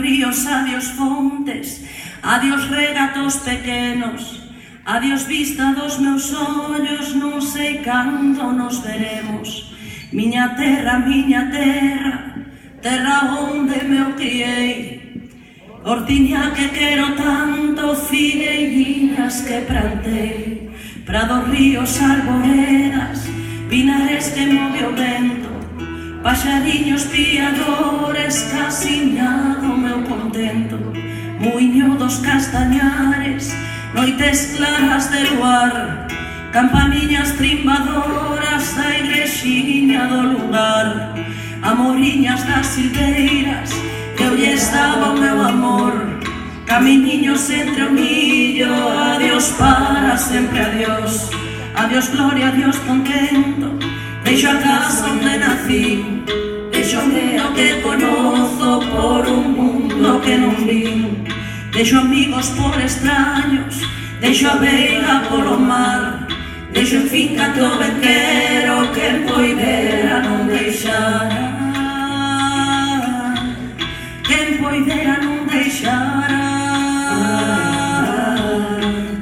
ríos, adiós fontes, adiós regatos pequenos, adiós vista dos meus ollos, non sei cando nos veremos. Miña terra, terra onde me criei, hortiña que quero tanto, figueiriñas que plantei, prados, ríos, arboredas, pinares que move o vento, paxariños piadores, casiñado meu contento, muiño dos castañares, noites claras de luar, campaniñas trimbadoras da igrexiña do lugar, amoriñas das silveiras que eu lles daba o meu amor, camiñiños entre o millo, adiós para sempre, adiós, adiós gloria, adiós contento, deixo a casa onde nací, deixo o que conozo por un mundo que non vin, deixo amigos por extraños, deixo a veiga polo mar, deixo en finca que o ben quero, que poidera non deixara, quen poidera non deixara,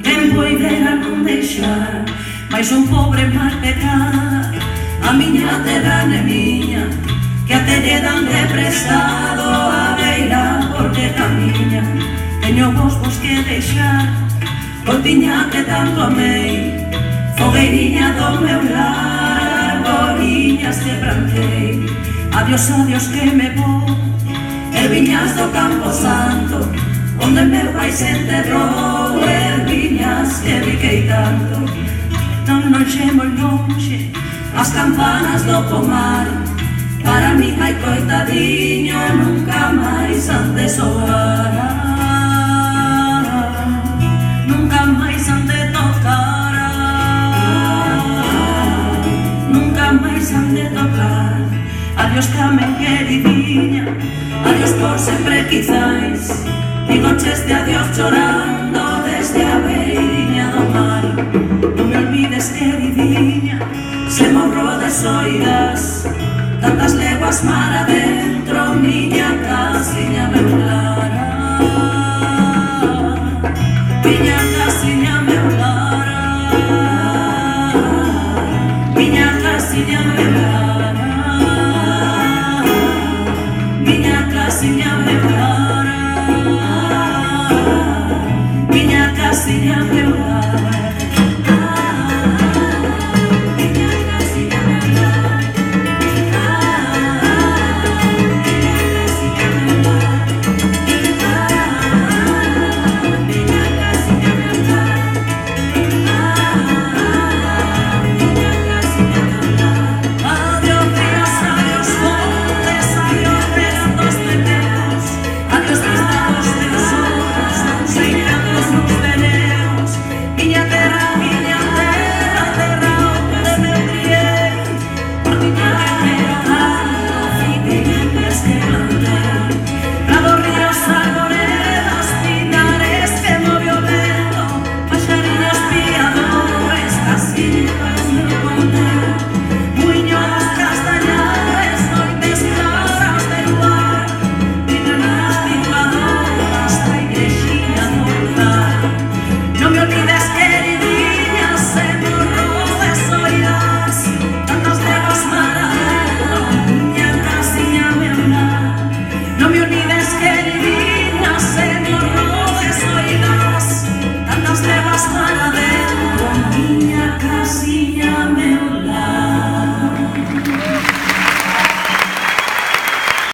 quen poidera non deixara, mais un pobre mal pecada, a miña terra non é miña, que a te lle dan de prestado a beira porque camiña, teño vos que deixar, cortiña que tanto amei, fogueiriña do meu lar, arboriñas que plantei, adiós, adiós que me vou, erviñas do Campo Santo, onde meu pai se enterrou, erviñas que biquei tanto, non lonxe, moi lonxe, as campanas do pomar, para mí, ai coitadiño, nunca máis han de soar, nunca máis han de tocar, nunca máis han de tocar, adiós Carmen queridinha, adiós por sempre quizais, e noches de adiós chorando desde a beiriña do mar, non me olvides queridinha, se morro desoirás, tantas leguas mar adentro, miña casiña meu lar, miña